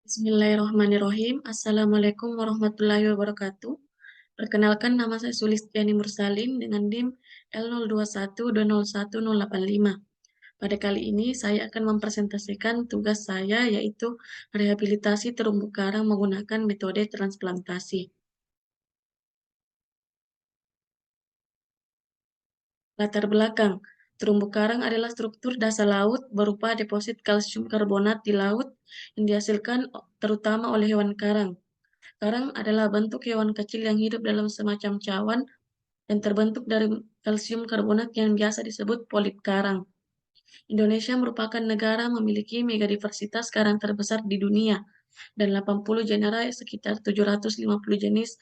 Bismillahirrahmanirrahim. Assalamualaikum warahmatullahi wabarakatuh. Perkenalkan, nama saya Sulistiani Mursalin dengan NIM L0212011085. Pada kali ini saya akan mempresentasikan tugas saya, yaitu rehabilitasi terumbu karang menggunakan metode transplantasi. Latar belakang, terumbu karang adalah struktur dasar laut berupa deposit kalsium karbonat di laut yang dihasilkan terutama oleh hewan karang. Karang adalah bentuk hewan kecil yang hidup dalam semacam cawan dan terbentuk dari kalsium karbonat yang biasa disebut polip karang. Indonesia merupakan negara memiliki megadiversitas karang terbesar di dunia dan 80 genera sekitar 750 jenis.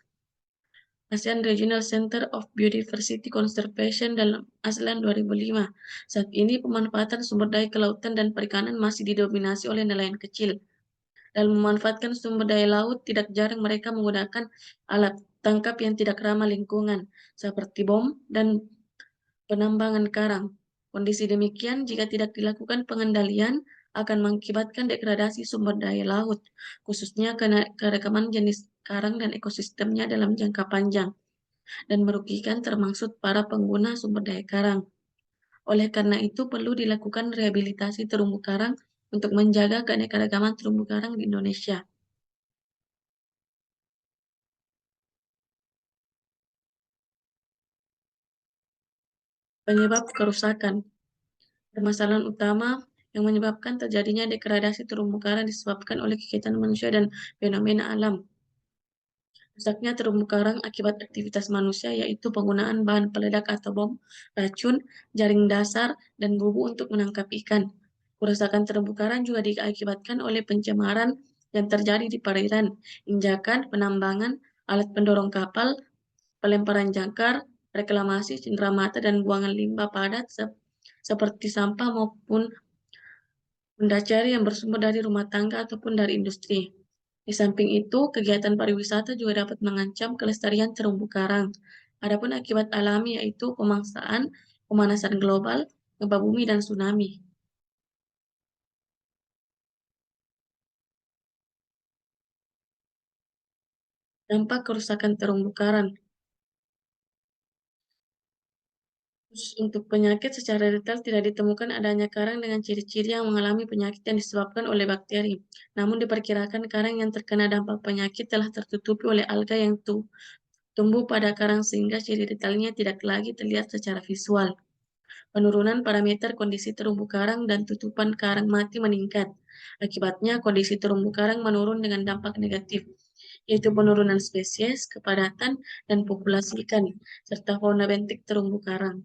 ASEAN Regional Center of Biodiversity Conservation dalam ASEAN 2005. Saat ini pemanfaatan sumber daya kelautan dan perikanan masih didominasi oleh nelayan kecil. Dalam memanfaatkan sumber daya laut, tidak jarang mereka menggunakan alat tangkap yang tidak ramah lingkungan, seperti bom dan penambangan karang. Kondisi demikian, jika tidak dilakukan pengendalian, akan mengakibatkan degradasi sumber daya laut, khususnya keragaman jenis karang dan ekosistemnya dalam jangka panjang, dan merugikan termasuk para pengguna sumber daya karang. Oleh karena itu, perlu dilakukan rehabilitasi terumbu karang untuk menjaga keanekaragaman terumbu karang di Indonesia. Penyebab kerusakan. Permasalahan utama yang menyebabkan terjadinya degradasi terumbu karang disebabkan oleh kegiatan manusia dan fenomena alam. Rusaknya terumbu karang akibat aktivitas manusia, yaitu penggunaan bahan peledak atau bom, racun, jaring dasar, dan bubu untuk menangkap ikan. Kerusakan terumbu karang juga diakibatkan oleh pencemaran yang terjadi di perairan, injakan, penambangan, alat pendorong kapal, pelemparan jangkar, reklamasi, cindera mata, dan buangan limbah padat seperti sampah maupun benda cair yang bersumber dari rumah tangga ataupun dari industri. Di samping itu, kegiatan pariwisata juga dapat mengancam kelestarian terumbu karang. Adapun akibat alami yaitu pemangsaan, pemanasan global, gempa bumi, dan tsunami. Dampak kerusakan terumbu karang. Khusus untuk penyakit, secara detail tidak ditemukan adanya karang dengan ciri-ciri yang mengalami penyakit yang disebabkan oleh bakteri. Namun diperkirakan karang yang terkena dampak penyakit telah tertutupi oleh alga yang tumbuh pada karang sehingga ciri detailnya tidak lagi terlihat secara visual. Penurunan parameter kondisi terumbu karang dan tutupan karang mati meningkat. Akibatnya, kondisi terumbu karang menurun dengan dampak negatif, yaitu penurunan spesies, kepadatan, dan populasi ikan, serta fauna bentik terumbu karang.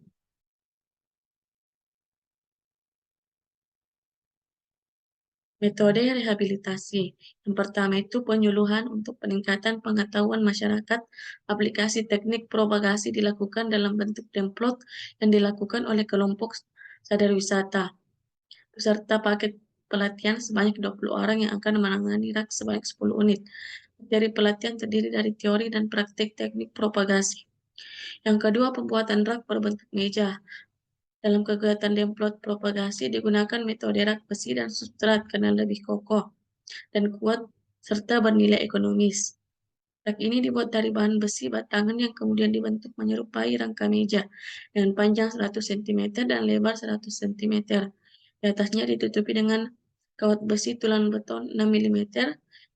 Metode rehabilitasi. Yang pertama itu penyuluhan untuk peningkatan pengetahuan masyarakat. Aplikasi teknik propagasi dilakukan dalam bentuk template yang dilakukan oleh kelompok sadar wisata. Peserta paket pelatihan sebanyak 20 orang yang akan menangani rak sebanyak 10 unit. Materi pelatihan terdiri dari teori dan praktik teknik propagasi. Yang kedua, pembuatan rak berbentuk meja. Dalam kegiatan demplot propagasi digunakan metode rak besi dan substrat karena lebih kokoh dan kuat serta bernilai ekonomis. Rak ini dibuat dari bahan besi batangan yang kemudian dibentuk menyerupai rangka meja dengan panjang 100 cm dan lebar 100 cm. Di atasnya ditutupi dengan kawat besi tulang beton 6 mm,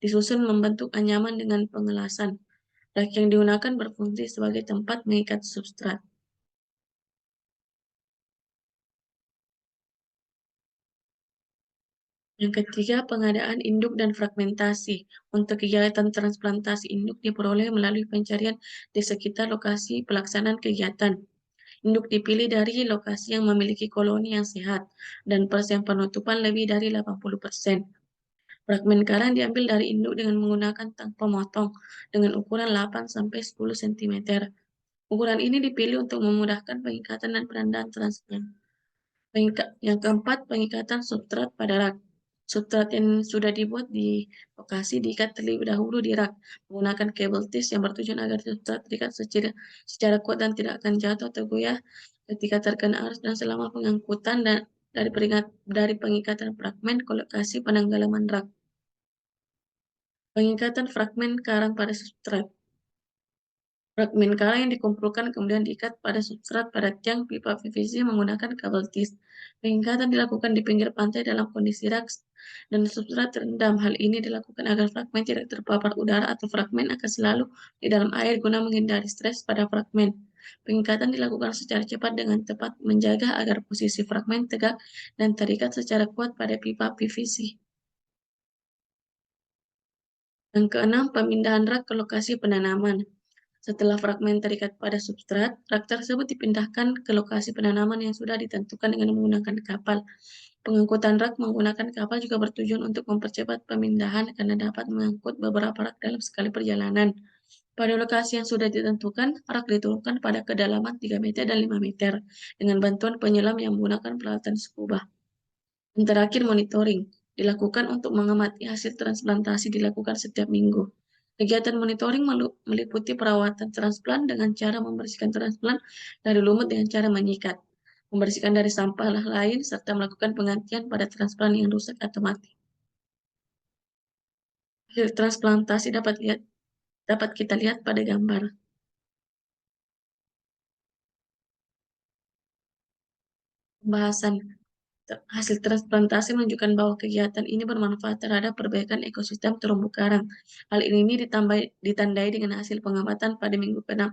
disusun membentuk anyaman dengan pengelasan. Rak yang digunakan berfungsi sebagai tempat mengikat substrat. Yang ketiga, pengadaan induk dan fragmentasi. Untuk kegiatan transplantasi induk diperoleh melalui pencarian di sekitar lokasi pelaksanaan kegiatan. Induk dipilih dari lokasi yang memiliki koloni yang sehat dan persen penutupan lebih dari 80%. Fragmen karang diambil dari induk dengan menggunakan tang pemotong dengan ukuran 8-10 cm. Ukuran ini dipilih untuk memudahkan pengikatan dan penandaan transplant. Yang keempat, pengikatan substrat pada rak. Substrat yang sudah dibuat di lokasi diikat terlebih dahulu di rak menggunakan kabel tis yang bertujuan agar substrat terikat secara kuat dan tidak akan jatuh atau goyah ketika terkena arus dan selama pengangkutan dan dari pengikatan fragmen ke lokasi penenggelaman rak. Pengikatan fragmen karang pada substrat. Fragmen karang yang dikumpulkan kemudian diikat pada substrat pada tiang pipa PVC menggunakan kabel tis. Pengikatan dilakukan di pinggir pantai dalam kondisi raks dan substrat terendam. Hal ini dilakukan agar fragmen tidak terpapar udara atau fragmen akan selalu di dalam air guna menghindari stres pada fragmen. Pengikatan dilakukan secara cepat dengan tepat menjaga agar posisi fragmen tegak dan terikat secara kuat pada pipa PVC. Yang keenam, pemindahan rak ke lokasi penanaman. Setelah fragmen terikat pada substrat, rak tersebut dipindahkan ke lokasi penanaman yang sudah ditentukan dengan menggunakan kapal. Pengangkutan rak menggunakan kapal juga bertujuan untuk mempercepat pemindahan karena dapat mengangkut beberapa rak dalam sekali perjalanan. Pada lokasi yang sudah ditentukan, rak diturunkan pada kedalaman 3 meter dan 5 meter dengan bantuan penyelam yang menggunakan peralatan scuba. Yang terakhir, monitoring dilakukan untuk mengamati hasil transplantasi dilakukan setiap minggu. Kegiatan monitoring meliputi perawatan transplant dengan cara membersihkan transplant dari lumut dengan cara menyikat, membersihkan dari sampah lain, serta melakukan penggantian pada transplant yang rusak atau mati. Hasil transplantasi dapat kita lihat pada gambar. Pembahasan hasil transplantasi menunjukkan bahwa kegiatan ini bermanfaat terhadap perbaikan ekosistem terumbu karang. Hal ini ditandai dengan hasil pengamatan pada minggu ke-6.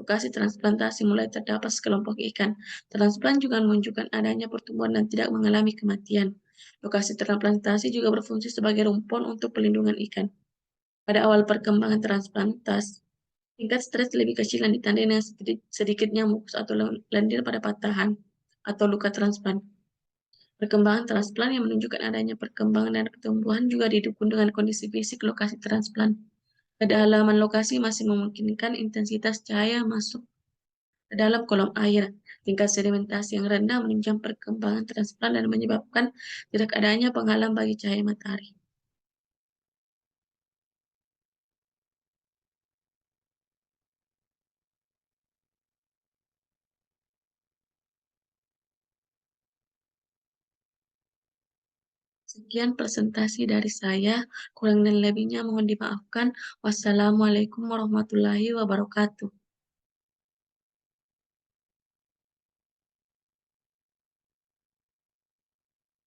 Lokasi transplantasi mulai terdapat sekelompok ikan. Transplant juga menunjukkan adanya pertumbuhan dan tidak mengalami kematian. Lokasi transplantasi juga berfungsi sebagai rumpun untuk pelindungan ikan. Pada awal perkembangan transplantasi, tingkat stres lebih kecil dan ditandai dengan sedikitnya mukus atau lendir pada patahan atau luka transplant. Perkembangan transplant yang menunjukkan adanya perkembangan dan pertumbuhan juga didukung dengan kondisi fisik lokasi transplant. Kedalaman lokasi masih memungkinkan intensitas cahaya masuk ke dalam kolom air. Tingkat sedimentasi yang rendah menunjang perkembangan transplant dan menyebabkan tidak adanya penghalang bagi cahaya matahari. Sekian presentasi dari saya, kurang dan lebihnya mohon dimaafkan. Wassalamualaikum warahmatullahi wabarakatuh.